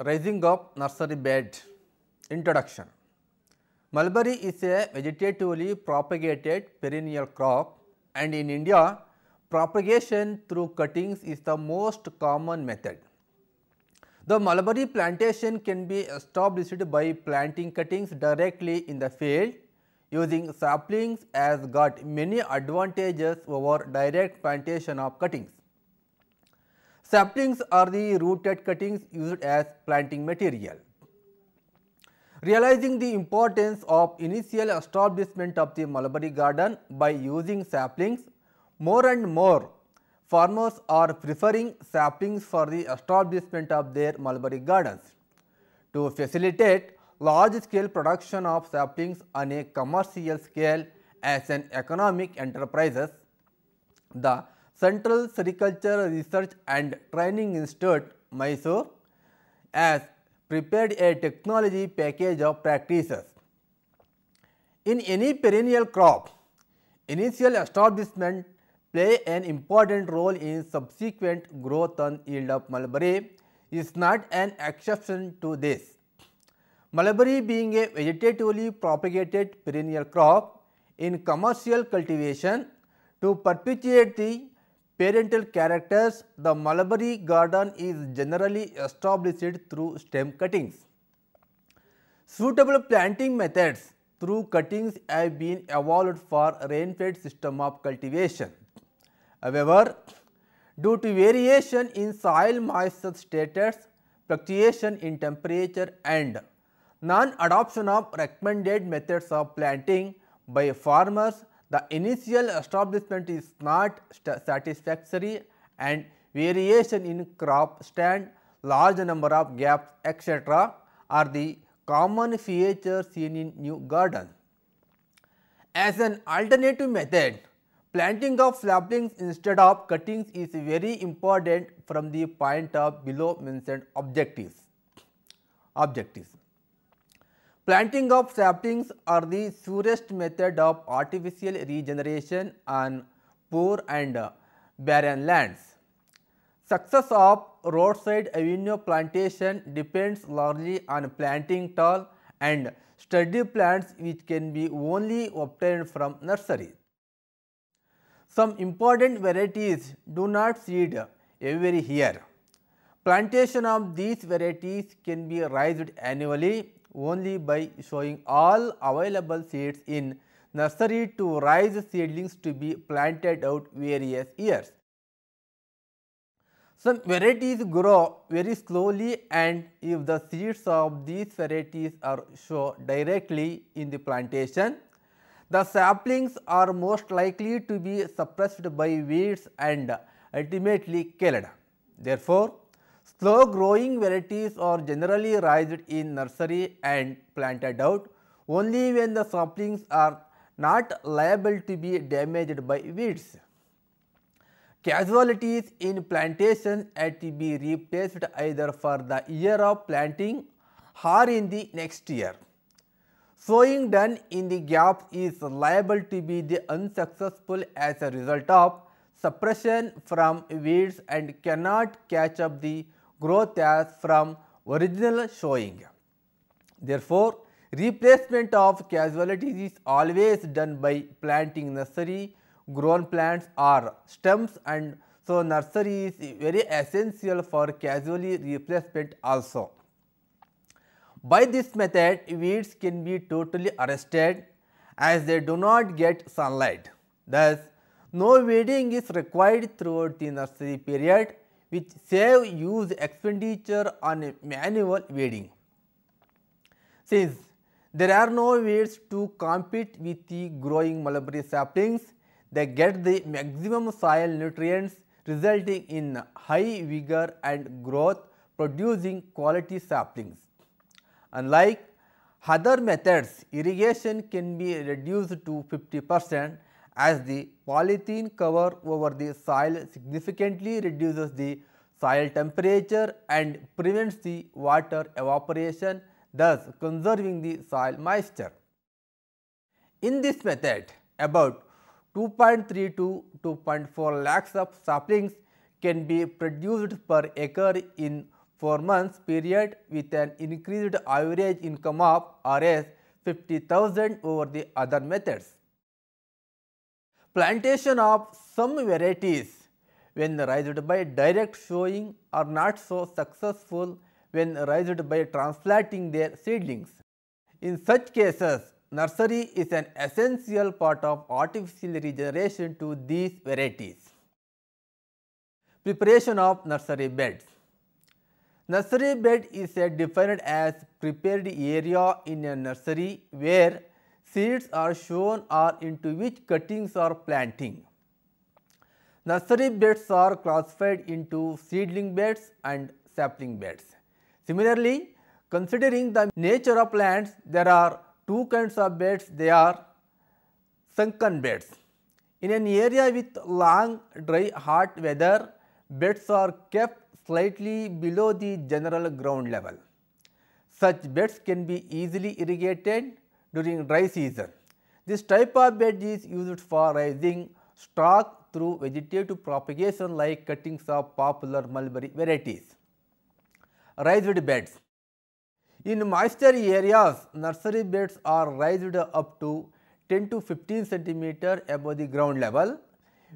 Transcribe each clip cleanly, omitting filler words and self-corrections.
Rising up nursery bed. Introduction. Mulberry is a vegetatively propagated perennial crop, and in India, propagation through cuttings is the most common method. The mulberry plantation can be established by planting cuttings directly in the field. Using saplings has got many advantages over direct plantation of cuttings. Saplings are the rooted cuttings used as planting material. Realizing the importance of initial establishment of the mulberry garden by using saplings, more and more farmers are preferring saplings for the establishment of their mulberry gardens. To facilitate large scale production of saplings on a commercial scale as an economic enterprise, the Central Sericulture Research and Training Institute, Mysore, has prepared a technology package of practices. In any perennial crop, initial establishment play an important role in subsequent growth and yield of mulberry is not an exception to this. Mulberry being a vegetatively propagated perennial crop in commercial cultivation, to perpetuate the parental characters, the mulberry garden is generally established through stem cuttings. Suitable planting methods through cuttings have been evolved for rain-fed system of cultivation. However, due to variation in soil moisture status, fluctuation in temperature and non-adoption of recommended methods of planting by farmers, the initial establishment is not satisfactory and variation in crop stand, large number of gaps, etc. are the common features seen in new gardens. As an alternative method, planting of saplings instead of cuttings is very important from the point of below mentioned objectives. Planting of saplings are the surest method of artificial regeneration on poor and barren lands. Success of roadside avenue plantation depends largely on planting tall and sturdy plants which can be only obtained from nurseries. Some important varieties do not seed every year. Plantation of these varieties can be raised annually only by sowing all available seeds in nursery to raise seedlings to be planted out various years. Some varieties grow very slowly, and if the seeds of these varieties are sown directly in the plantation, the saplings are most likely to be suppressed by weeds and ultimately killed. Therefore, slow growing varieties are generally raised in nursery and planted out only when the saplings are not liable to be damaged by weeds. Casualties in plantations had to be replaced either for the year of planting or in the next year. Sowing done in the gaps is liable to be unsuccessful as a result of suppression from weeds and cannot catch up the growth as from original sowing. Therefore, replacement of casualties is always done by planting nursery grown plants or stems, and so nursery is very essential for casualty replacement also. By this method, weeds can be totally arrested as they do not get sunlight. Thus, no weeding is required throughout the nursery period, which save huge expenditure on manual weeding. Since there are no weeds to compete with the growing mulberry saplings, they get the maximum soil nutrients, resulting in high vigor and growth, producing quality saplings. Unlike other methods, irrigation can be reduced to 50% as the polythene cover over the soil significantly reduces the soil temperature and prevents the water evaporation, thus conserving the soil moisture. In this method, about 2.3 to 2.4 lakhs of saplings can be produced per acre in 4 months period with an increased average income of Rs 50,000 over the other methods. Plantation of some varieties when raised by direct sowing are not so successful when raised by transplanting their seedlings. In such cases, nursery is an essential part of artificial regeneration to these varieties. Preparation of nursery beds. Nursery bed is defined as prepared area in a nursery where seeds are sown or into which cuttings are planting. Nursery beds are classified into seedling beds and sapling beds. Similarly, considering the nature of plants, there are two kinds of beds. They are sunken beds. In an area with long, dry, hot weather, beds are kept slightly below the general ground level. Such beds can be easily irrigated during dry season. This type of bed is used for raising stock through vegetative propagation like cuttings of popular mulberry varieties. Raised beds. In moisture areas, nursery beds are raised up to 10 to 15 centimeter above the ground level,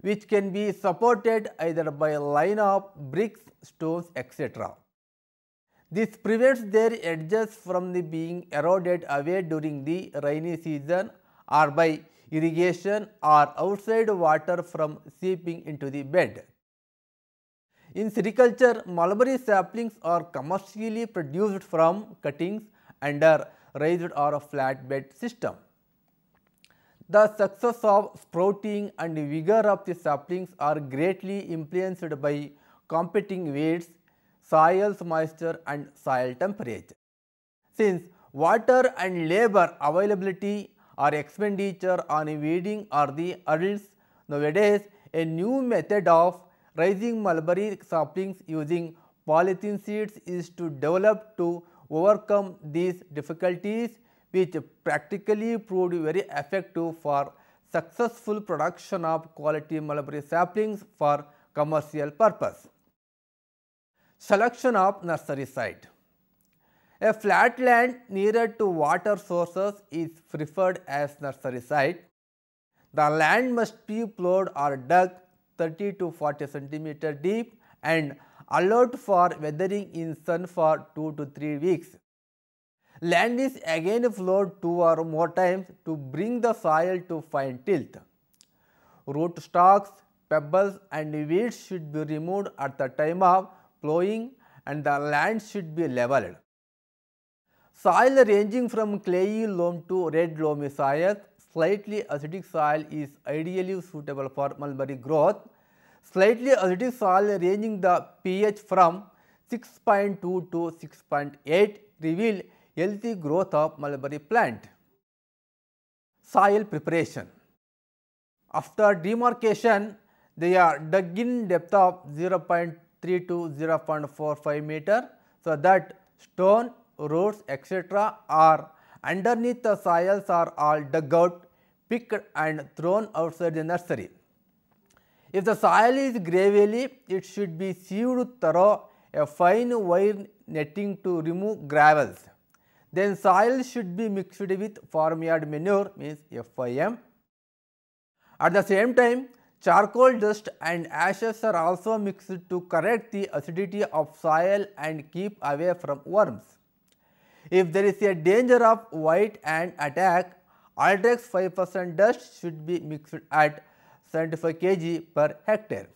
which can be supported either by a line of bricks, stones, etc. This prevents their edges from being eroded away during the rainy season or by irrigation or outside water from seeping into the bed. In sericulture, mulberry saplings are commercially produced from cuttings under raised or a flat bed system. The success of sprouting and vigor of the saplings are greatly influenced by competing weeds, soil's moisture and soil temperature. Since water and labor availability or expenditure on weeding are the hurdles, nowadays a new method of raising mulberry saplings using polythene seeds is to develop to overcome these difficulties, which practically proved very effective for successful production of quality mulberry saplings for commercial purpose. Selection of nursery site. A flat land nearer to water sources is preferred as nursery site. The land must be plowed or dug 30 to 40 centimeter deep and allowed for weathering in sun for 2 to 3 weeks. Land is again plowed 2 or more times to bring the soil to fine tilth. Root stalks, pebbles and weeds should be removed at the time of plowing and the land should be leveled. Soil ranging from clayey loam to red loamy soil. Slightly acidic soil is ideally suitable for mulberry growth. Slightly acidic soil ranging the pH from 6.2 to 6.8 reveal healthy growth of mulberry plant. Soil preparation. After demarcation, they are dug in depth of 0.3 to 0.45 meter, so that stone, roots, etc. are underneath the soils are all dug out, picked and thrown outside the nursery. If the soil is gravelly, it should be sieved through a fine wire netting to remove gravels. Then soil should be mixed with farmyard manure, means FIM. At the same time, charcoal dust and ashes are also mixed to correct the acidity of soil and keep away from worms. If there is a danger of white ant attack, Aldrex 5% dust should be mixed at 75 kg per hectare.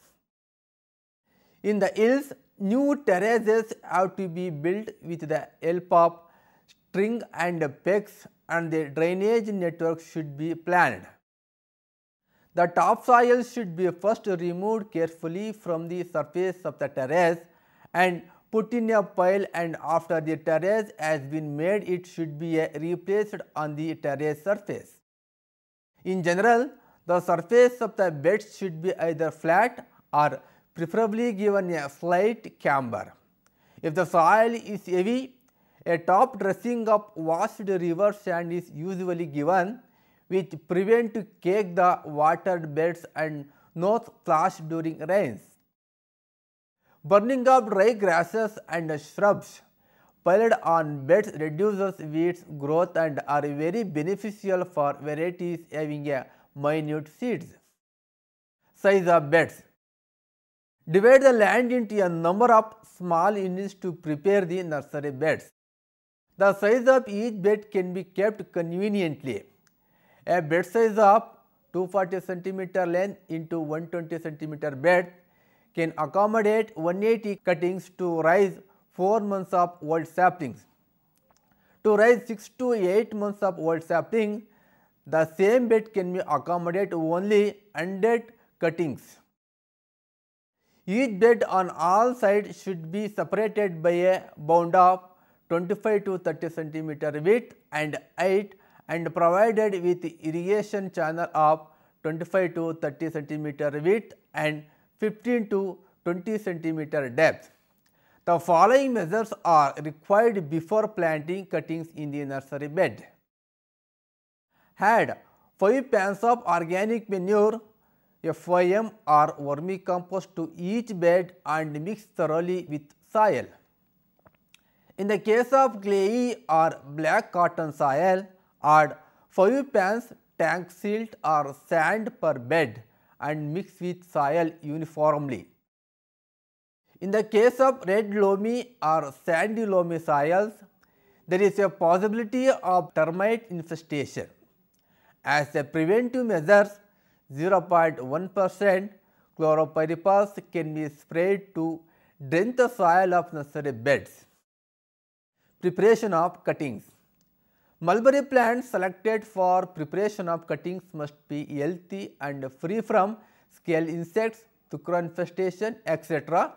In the hills, new terraces have to be built with the help of string and pegs, and the drainage network should be planned. The topsoil should be first removed carefully from the surface of the terrace and put in a pile, and after the terrace has been made, it should be replaced on the terrace surface. In general, the surface of the beds should be either flat or preferably given a slight camber. If the soil is heavy, a top dressing of washed river sand is usually given, which prevent to cake the watered beds and no splash during rains. Burning of dry grasses and shrubs piled on beds reduces weeds growth and are very beneficial for varieties having a minute seeds. Size of beds. Divide the land into a number of small units to prepare the nursery beds. The size of each bed can be kept conveniently. A bed size of 240 cm length into 120 cm bed can accommodate 180 cuttings to raise 4 months of old saplings. To raise 6 to 8 months of old saplings, the same bed can accommodate only 100 cuttings. Each bed on all sides should be separated by a bound of 25 to 30 cm width and height and provided with irrigation channel of 25 to 30 cm width and 15 to 20 cm depth. The following measures are required before planting cuttings in the nursery bed. Add 5 pans of organic manure, FYM or vermicompost to each bed and mix thoroughly with soil. In the case of clayey or black cotton soil, add 5 pans tank silt or sand per bed and mix with soil uniformly. In the case of red loamy or sandy loamy soils, there is a possibility of termite infestation. As a preventive measure, 0.1% chloropyrifos can be sprayed to drain the soil of nursery beds. Preparation of cuttings. Mulberry plants selected for preparation of cuttings must be healthy and free from scale insects, sucker infestation, etc.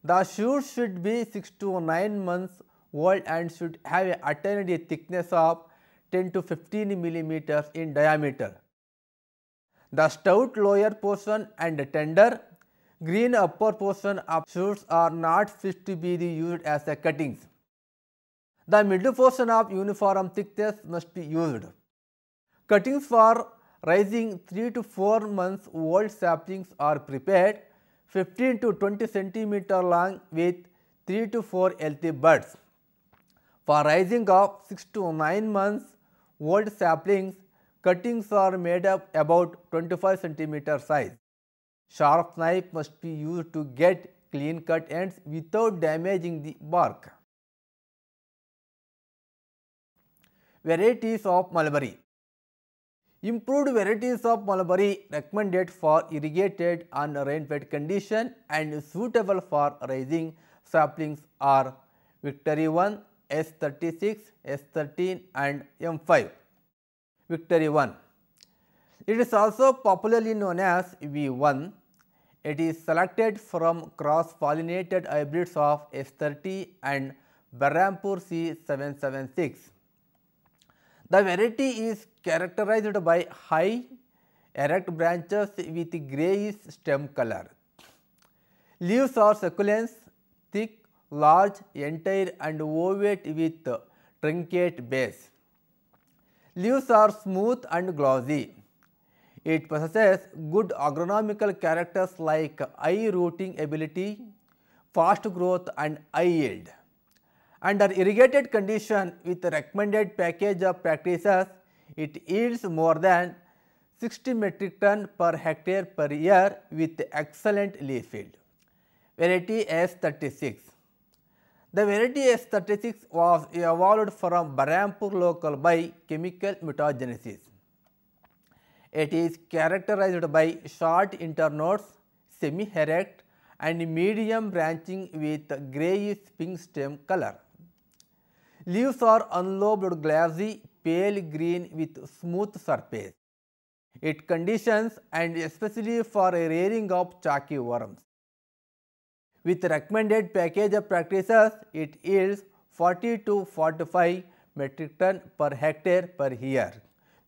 The shoots should be 6 to 9 months old and should have attained a thickness of 10 to 15 millimeters in diameter. The stout lower portion and tender, green upper portion of shoots are not fit to be used as a cuttings. The middle portion of uniform thickness must be used. Cuttings for raising 3 to 4 months old saplings are prepared 15 to 20 cm long with 3 to 4 healthy buds. For raising of 6 to 9 months old saplings, cuttings are made of about 25 cm size. Sharp knife must be used to get clean cut ends without damaging the bark. Varieties of mulberry. Improved varieties of mulberry recommended for irrigated and rain-fed condition and suitable for raising saplings are Victory 1, S36, S13 and M5. Victory 1. It is also popularly known as V1. It is selected from cross-pollinated hybrids of S30 and Berhampur C776. The variety is characterized by high, erect branches with greyish stem color. Leaves are succulents, thick, large, entire and ovate with truncate base. Leaves are smooth and glossy. It possesses good agronomical characters like high rooting ability, fast growth and high yield. Under irrigated condition with recommended package of practices, it yields more than 60 metric ton per hectare per year with excellent leaf yield. Variety S36. The variety S36 was evolved from Berhampur local by chemical mutagenesis. It is characterized by short internodes, semi-erect and medium branching with greyish pink stem color. Leaves are unlobed glassy, pale green with smooth surface. It conditions and especially for rearing of chalky worms. With recommended package of practices, it yields 40 to 45 metric ton per hectare per year.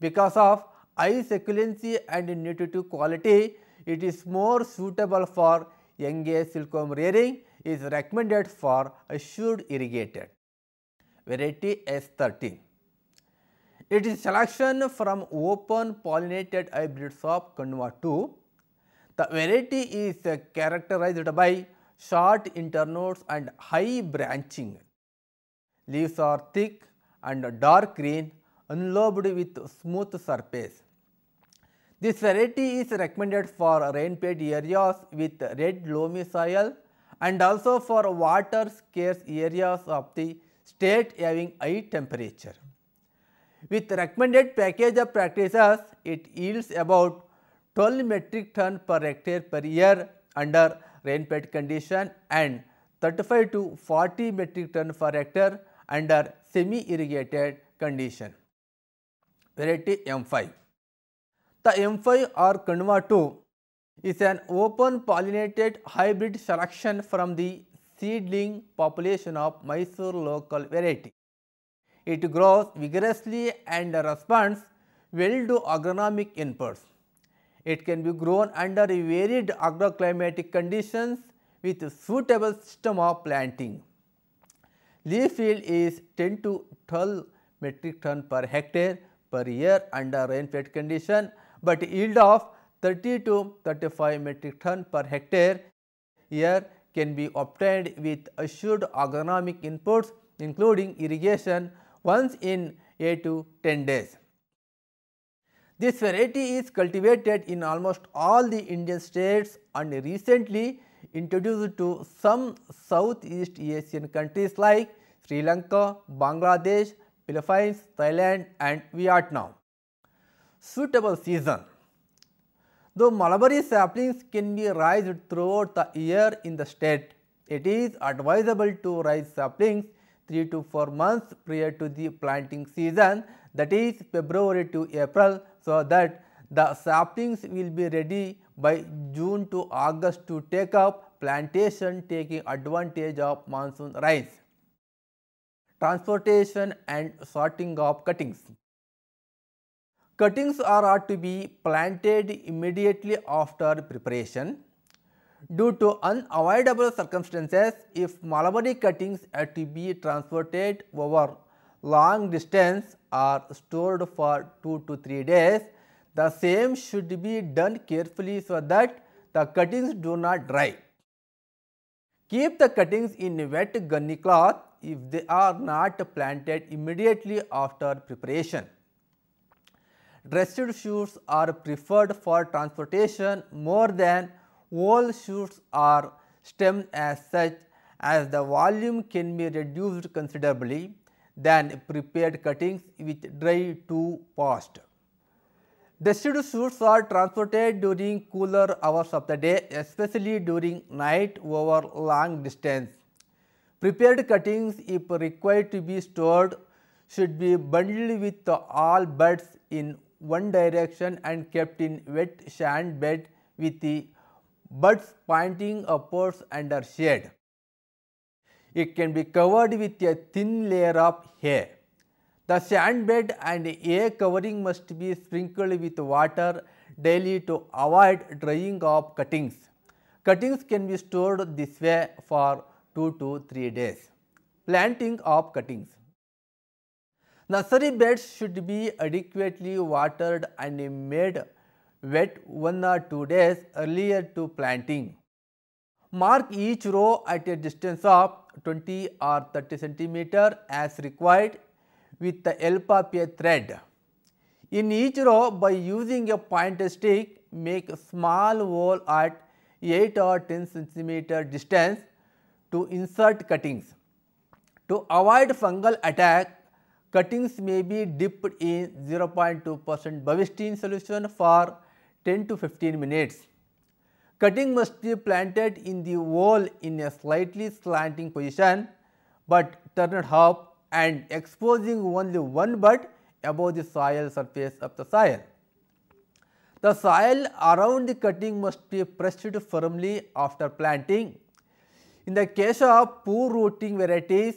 Because of high succulency and nutritive quality, it is more suitable for young silkworm rearing, is recommended for assured irrigated. Variety S13. It is selection from open pollinated hybrids of Kanwa 2. The variety is characterized by short internodes and high branching. Leaves are thick and dark green, unlobed with smooth surface. This variety is recommended for rain-fed areas with red loamy soil and also for water-scarce areas of the state having high temperature. With recommended package of practices, it yields about 12 metric ton per hectare per year under rain-fed condition and 35 to 40 metric ton per hectare under semi-irrigated condition. Variety M5. The M5 or Kanwa 2 is an open pollinated hybrid selection from the seedling population of Mysore local variety. It grows vigorously and responds well to agronomic inputs. It can be grown under varied agroclimatic conditions with a suitable system of planting. Leaf yield is 10 to 12 metric ton per hectare per year under rain-fed condition, but yield of 30 to 35 metric ton per hectare year can be obtained with assured agronomic inputs including irrigation once in 8 to 10 days. This variety is cultivated in almost all the Indian states and recently introduced to some Southeast Asian countries like Sri Lanka, Bangladesh, Philippines, Thailand and Vietnam. Suitable season. Though mulberry saplings can be raised throughout the year in the state, it is advisable to raise saplings 3 to 4 months prior to the planting season, that is February to April, so that the saplings will be ready by June to August to take up plantation, taking advantage of monsoon rains. Transportation and sorting of cuttings. Cuttings are to be planted immediately after preparation. Due to unavoidable circumstances, if mulberry cuttings are to be transported over long distance or stored for 2 to 3 days, the same should be done carefully so that the cuttings do not dry. Keep the cuttings in wet gunny cloth if they are not planted immediately after preparation. Dressed shoots are preferred for transportation more than whole shoots or stems as such, as the volume can be reduced considerably than prepared cuttings which dry too fast. Dressed shoots are transported during cooler hours of the day, especially during night over long distance. Prepared cuttings, if required to be stored, should be bundled with all buds in one direction and kept in wet sand bed with the buds pointing upwards under shade. It can be covered with a thin layer of hay. The sand bed and hay covering must be sprinkled with water daily to avoid drying of cuttings. Cuttings can be stored this way for 2 to 3 days. Planting of cuttings. Nursery beds should be adequately watered and made wet 1 or 2 days earlier to planting. Mark each row at a distance of 20 or 30 cm as required with the help of a thread. In each row, by using a pointed stick, make a small hole at 8 or 10 cm distance to insert cuttings. To avoid fungal attack, cuttings may be dipped in 0.2% Bavistine solution for 10 to 15 minutes. Cutting must be planted in the hole in a slightly slanting position, but turned up and exposing only one bud above the soil surface of the soil. The soil around the cutting must be pressed firmly after planting. In the case of poor rooting varieties,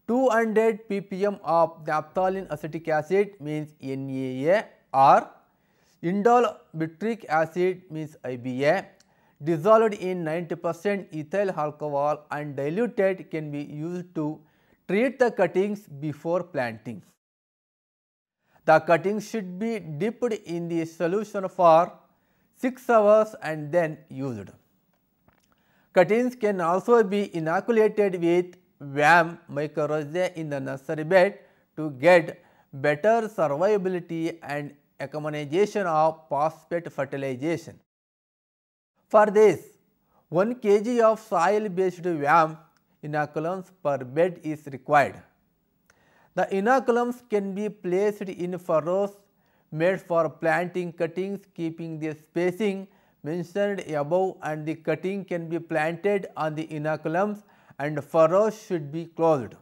200 ppm of naphthalene acetic acid means NAA or indole butyric acid means IBA dissolved in 90% ethyl alcohol and diluted can be used to treat the cuttings before planting. The cuttings should be dipped in the solution for 6 hours and then used. Cuttings can also be inoculated with WAM mycorrhizae in the nursery bed to get better survivability and accommodation of phosphate fertilization. For this, 1 kg of soil-based WAM inoculums per bed is required. The inoculums can be placed in furrows made for planting cuttings, keeping the spacing mentioned above, and the cutting can be planted on the inoculums and furrows should be closed.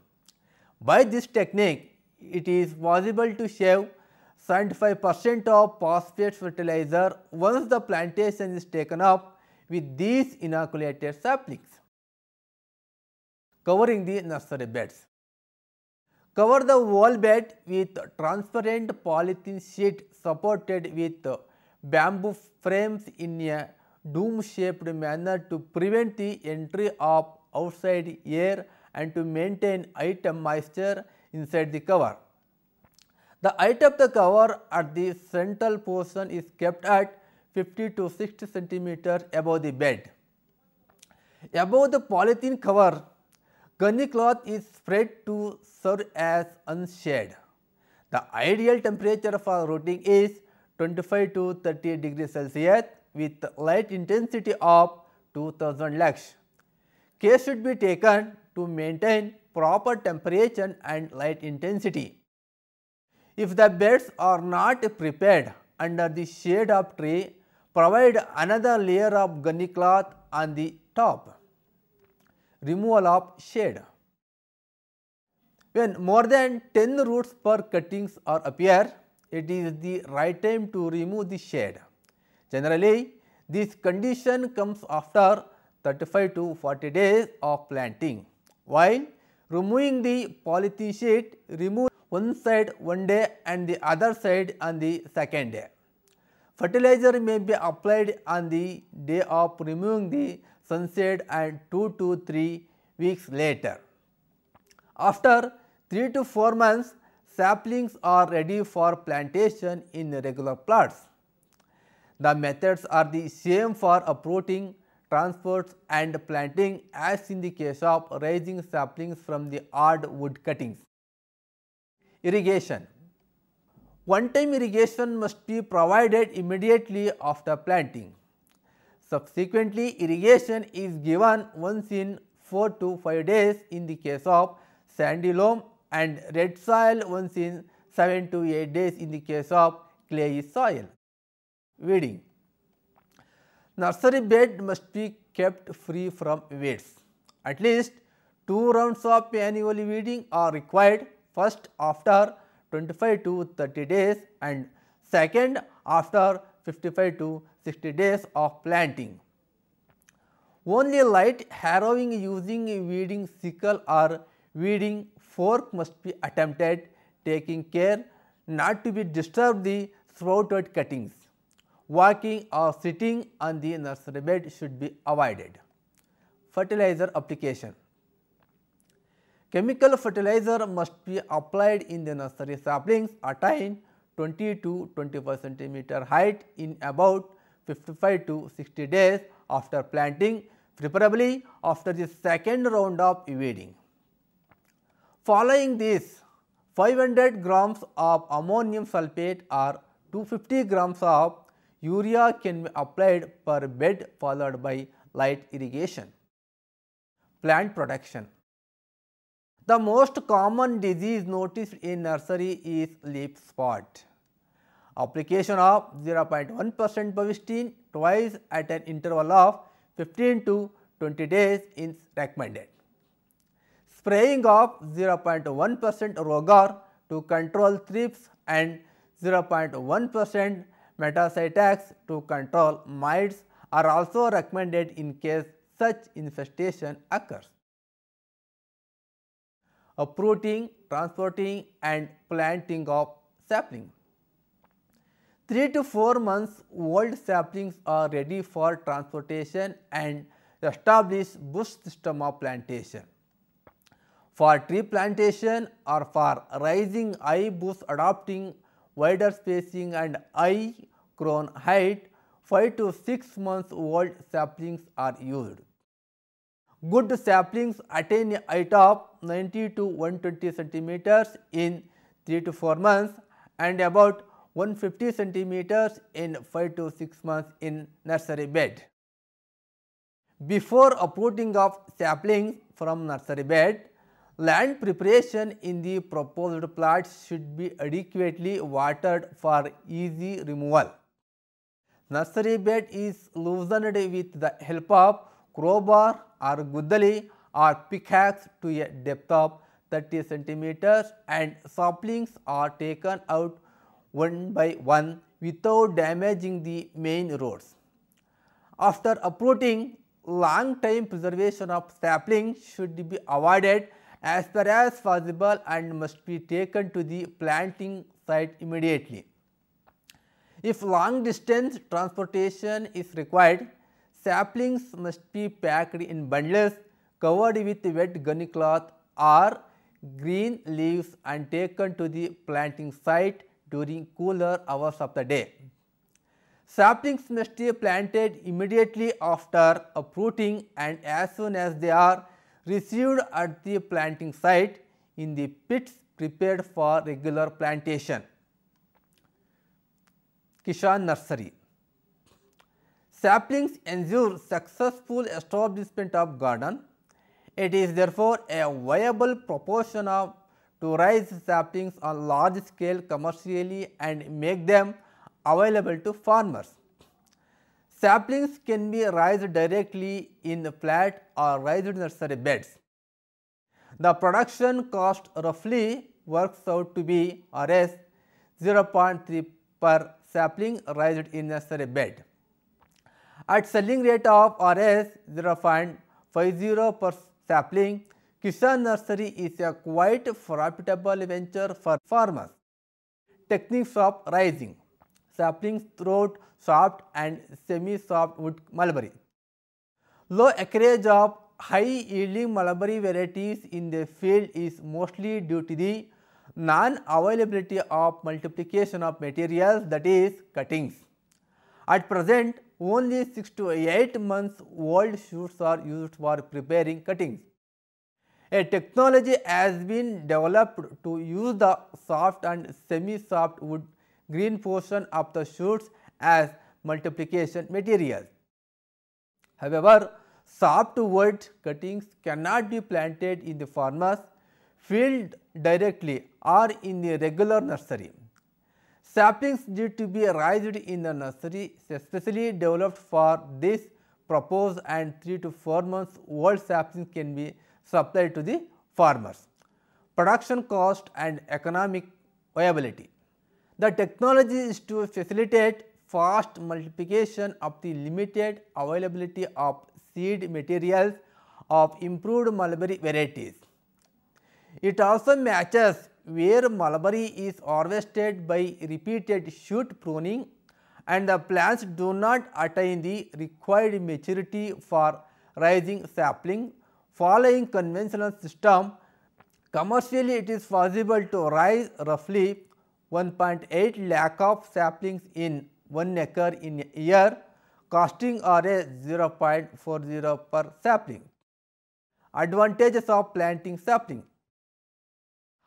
By this technique, it is possible to save 75% of phosphate fertilizer once the plantation is taken up with these inoculated saplings. Covering the nursery beds. Cover the wall bed with transparent polythene sheet supported with bamboo frames in a dome-shaped manner to prevent the entry of outside air and to maintain item moisture inside the cover. The height of the cover at the central portion is kept at 50 to 60 centimeters above the bed. Above the polythene cover, gunny cloth is spread to serve as unshade. The ideal temperature for rooting is 25 to 30 degrees Celsius with light intensity of 2000 lux. Care should be taken to maintain proper temperature and light intensity. If the beds are not prepared under the shade of tree, provide another layer of gunny cloth on the top. Removal of shade. When more than 10 roots per cuttings are appear, it is the right time to remove the shade. Generally, this condition comes after 35 to 40 days of planting. While removing the polythene sheet, remove one side one day and the other side on the second day. Fertilizer may be applied on the day of removing the sunshade and 2 to 3 weeks later. After 3 to 4 months, saplings are ready for plantation in regular plots. The methods are the same for uprooting, transport and planting as in the case of raising saplings from the odd wood cuttings. Irrigation. One-time irrigation must be provided immediately after planting. Subsequently, irrigation is given once in 4 to 5 days in the case of sandy loam and red soil once in 7 to 8 days in the case of clayey soil. Weeding. Nursery bed must be kept free from weeds. At least 2 rounds of annual weeding are required, first after 25 to 30 days and second after 55 to 60 days of planting. Only light harrowing using weeding sickle or weeding fork must be attempted, taking care not to be disturb the sprouted cuttings. Walking or sitting on the nursery bed should be avoided. Fertilizer application. Chemical fertilizer must be applied in the nursery saplings attained 20 to 25 centimeter height in about 55 to 60 days after planting, preferably after the second round of weeding. Following this, 500 grams of ammonium sulfate or 250 grams of urea can be applied per bed followed by light irrigation. Plant protection. The most common disease noticed in nursery is leaf spot. Application of 0.1% Bovestin twice at an interval of 15 to 20 days is recommended. Spraying of 0.1% Rogar to control thrips and 0.1% Metacytax to control mites are also recommended in case such infestation occurs. Uprooting, transporting and planting of sapling. 3 to 4 months old saplings are ready for transportation and established bush system of plantation. For tree plantation or for rising high bush adopting wider spacing and high crown height, 5 to 6 months old saplings are used. Good saplings attain a height of 90 to 120 centimeters in 3 to 4 months and about 150 centimeters in 5 to 6 months in nursery bed. Before uprooting of saplings from nursery bed, land preparation in the proposed plots should be adequately watered for easy removal. Nursery bed is loosened with the help of crowbar or guddali or pickaxe to a depth of 30 centimeters and saplings are taken out one by one without damaging the main roots. After uprooting, long time preservation of saplings should be avoided as far as possible and must be taken to the planting site immediately. If long distance transportation is required, saplings must be packed in bundles covered with wet gunny cloth or green leaves and taken to the planting site during cooler hours of the day. Saplings must be planted immediately after uprooting and as soon as they are received at the planting site in the pits prepared for regular plantation. Kishan Nursery. Saplings ensure successful establishment of garden. It is therefore a viable proportion to raise saplings on large scale commercially and make them available to farmers. Saplings can be raised directly in flat or raised nursery beds. The production cost roughly works out to be Rs 0.3 per sapling raised in nursery bed. At selling rate of Rs 0.50 per sapling, Kishan Nursery is a quite profitable venture for farmers. Techniques of raising. Saplings throughout soft and semi-soft wood mulberry. Low acreage of high yielding mulberry varieties in the field is mostly due to the non-availability of multiplication of materials, that is cuttings. At present, only 6 to 8 months old shoots are used for preparing cuttings. A technology has been developed to use the soft and semi-soft wood green portion of the shoots as multiplication materials. However, soft wood cuttings cannot be planted in the farmer's field directly or in the regular nursery. Saplings need to be raised in the nursery especially developed for this purpose, and 3 to 4 months old saplings can be supplied to the farmers. Production cost and economic viability. The technology is to facilitate fast multiplication of the limited availability of seed materials of improved mulberry varieties. It also matches where mulberry is harvested by repeated shoot pruning and the plants do not attain the required maturity for raising sapling. Following conventional system, commercially it is possible to raise roughly 1.8 lakh of saplings in 1 acre in a year, costing Rs 0.40 per sapling. Advantages of planting sapling.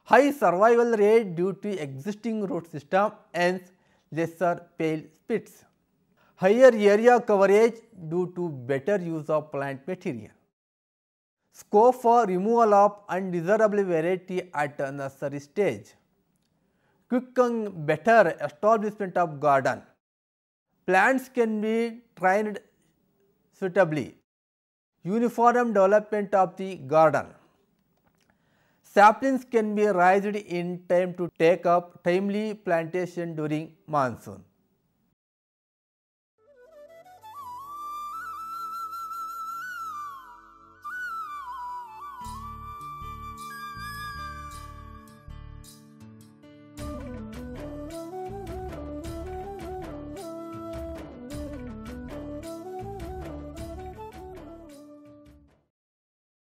High survival rate due to existing root system, hence lesser pale splits. Higher area coverage due to better use of plant material. Scope for removal of undesirable variety at nursery stage. Quick and better establishment of garden. Plants can be trained suitably. Uniform development of the garden. Saplings can be raised in time to take up timely plantation during monsoon.